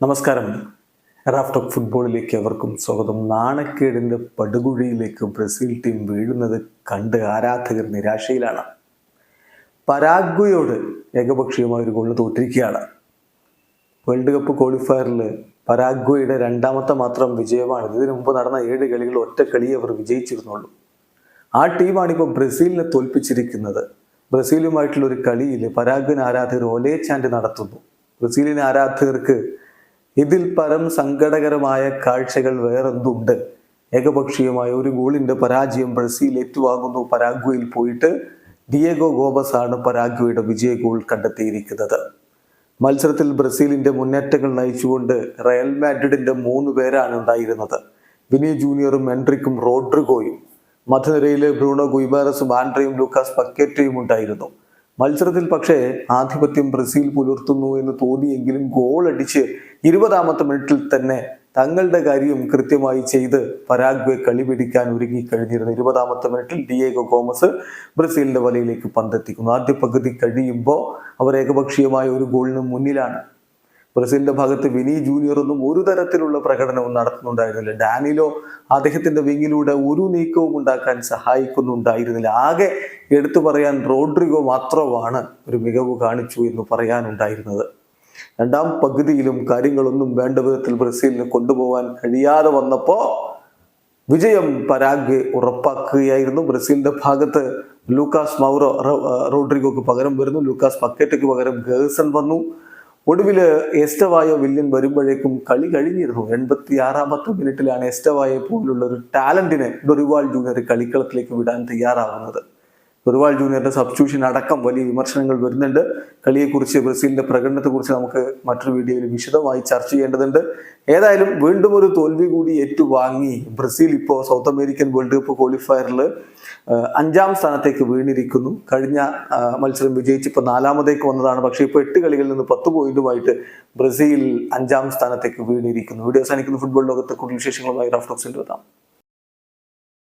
നമസ്കാരം. റാഫ്റ്റോക്ക് ഫുട്ബോളിലേക്ക് അവർക്കും സ്വാഗതം. നാണക്കേടിൻ്റെ പടുകുഴിയിലേക്ക് ബ്രസീൽ ടീം വീഴുന്നത് കണ്ട് ആരാധകർ നിരാശയിലാണ്. പരാഗ്വയോട് ഏകപക്ഷീയമായ ഒരു ഗോളിന് തോറ്റിരിക്കുകയാണ്. വേൾഡ് കപ്പ് ക്വാളിഫയറിൽ പരാഗ്വയുടെ രണ്ടാമത്തെ മാത്രം വിജയമാണ്. ഇതിനു മുമ്പ് നടന്ന 7 കളികൾ ഒറ്റ കളിയെ അവർ വിജയിച്ചിരുന്നുള്ളൂ. ആ ടീമാണ് ഇപ്പോൾ ബ്രസീലിനെ തോൽപ്പിച്ചിരിക്കുന്നത്. ബ്രസീലുമായിട്ടുള്ള ഒരു കളിയിൽ പരാഗ്വൻ ആരാധകർ ഒലേ ചാൻഡ് നടത്തുന്നു. ബ്രസീലിയൻ ആരാധകർക്ക് ഇതിൽ പരം സങ്കടകരമായ കാഴ്ചകൾ വേറെന്തുണ്ട്? ഏകപക്ഷീയമായ ഒരു ഗോളിന്റെ പരാജയം ബ്രസീൽ ഏറ്റുവാങ്ങുന്നു. പരാഗ്വയിൽ പോയിട്ട് ഡിയേഗോ ഗോമസ് ആണ് പരാഗ്വയുടെ വിജയ ഗോൾ കണ്ടെത്തിയിരിക്കുന്നത്. മത്സരത്തിൽ ബ്രസീലിന്റെ മുന്നേറ്റങ്ങൾ നയിച്ചുകൊണ്ട് റയൽ മാഡ്രിഡിന്റെ 3 പേരാണ് ഉണ്ടായിരുന്നത്. വിനി ജൂനിയറും എൻട്രിക്കും റോഡ്രിഗോയും. മധ്യനിരയിലെ ബ്രൂണോ ഗുയിമാരസും ആൻഡ്രയും ലൂക്കാസ് പക്കേറ്റയും ഉണ്ടായിരുന്നു. മത്സരത്തിൽ പക്ഷേ ആധിപത്യം ബ്രസീൽ പുലർത്തുന്നു എന്ന് തോന്നിയെങ്കിലും ഗോൾ അടിച്ച് 20ാമത്തെ മിനിറ്റിൽ തന്നെ തങ്ങളുടെ കാര്യം കൃത്യമായി ചെയ്ത് പരാഗ്വെ കളി പിടിക്കാൻ ഒരുങ്ങിക്കഴിഞ്ഞിരുന്നു. 20ാമത്തെ മിനിറ്റിൽ ഡിയേഗോ ഗോമസ് ബ്രസീലിന്റെ വലയിലേക്ക് പന്തെത്തിക്കുന്നു. ആദ്യ പകുതി കഴിയുമ്പോൾ അവർ ഏകപക്ഷീയമായ ഒരു ഗോളിന് മുന്നിലാണ്. ബ്രസീലിന്റെ ഭാഗത്ത് വിനി ജൂനിയറൊന്നും ഒരു തരത്തിലുള്ള പ്രകടനവും നടത്തുന്നുണ്ടായിരുന്നില്ല. ഡാനിലോ അദ്ദേഹത്തിന്റെ വിങ്ങിലൂടെ ഒരു നീക്കവും ഉണ്ടാക്കാൻ സഹായിക്കുന്നുണ്ടായിരുന്നില്ല. ആകെ എടുത്തു പറയാൻ റോഡ്രിഗോ മാത്രമാണ് ഒരു മികവ് കാണിച്ചു എന്ന് പറയാനുണ്ടായിരുന്നത്. രണ്ടാം പകുതിയിലും കാര്യങ്ങളൊന്നും വേണ്ട വിധത്തിൽ ബ്രസീലിന് കൊണ്ടുപോകാൻ കഴിയാതെ വന്നപ്പോൾ വിജയം പരാഗ്വെ ഉറപ്പാക്കുകയായിരുന്നു. ബ്രസീലിന്റെ ഭാഗത്ത് ലൂക്കാസ് മൗറോ റോഡ്രിഗോക്ക് പകരം വരുന്നു. ലൂക്കാസ് പക്കേറ്റയ്ക്ക് പകരം ഗേഴ്സൺ വന്നു. ഒടുവിൽ എസ്റ്റവായോ വില്യൻ വരുമ്പോഴേക്കും കളി കഴിഞ്ഞിരുന്നു. 86ാമത്തെ മിനിറ്റിലാണ് എസ്റ്റവായെ പോലുള്ള ഒരു ടാലന്റിനെ ഡൊറിവാൾ ജൂനിയർ കളിക്കളത്തിലേക്ക് വിടാൻ തയ്യാറാവുന്നത്. ഡൊറിവാൾ ജൂനിയറിന്റെ സബ്സ്റ്റിറ്റ്യൂഷൻ അടക്കം വലിയ വിമർശനങ്ങൾ വരുന്നുണ്ട്. കളിയെക്കുറിച്ച് ബ്രസീലിന്റെ പ്രകടനത്തെക്കുറിച്ച് നമുക്ക് മറ്റൊരു വീഡിയോയിൽ വിശദമായി ചർച്ച ചെയ്യേണ്ടതുണ്ട്. ഏതായാലും വീണ്ടും ഒരു തോൽവി കൂടി ഏറ്റുവാങ്ങി ബ്രസീൽ ഇപ്പോൾ സൗത്ത് അമേരിക്കൻ വേൾഡ് കപ്പ് ക്വാളിഫയറിൽ 5ാം സ്ഥാനത്തേക്ക് വീണിരിക്കുന്നു. കഴിഞ്ഞ മത്സരം വിജയിച്ച് ഇപ്പോൾ 4ാമതേക്ക് വന്നതാണ്. പക്ഷേ ഇപ്പോൾ 8 കളികളിൽ നിന്ന് 10 പോയിന്റുമായിട്ട് ബ്രസീൽ 5ാം സ്ഥാനത്തേക്ക് വീണിരിക്കുന്നു. വീഡിയോ അവസാനിക്കുന്ന ഫുട്ബോൾ ലോകത്തെ കൂടുതൽ വിശേഷങ്ങളുമായി റാഫ്റ്റോക്സിൽ എത്താം.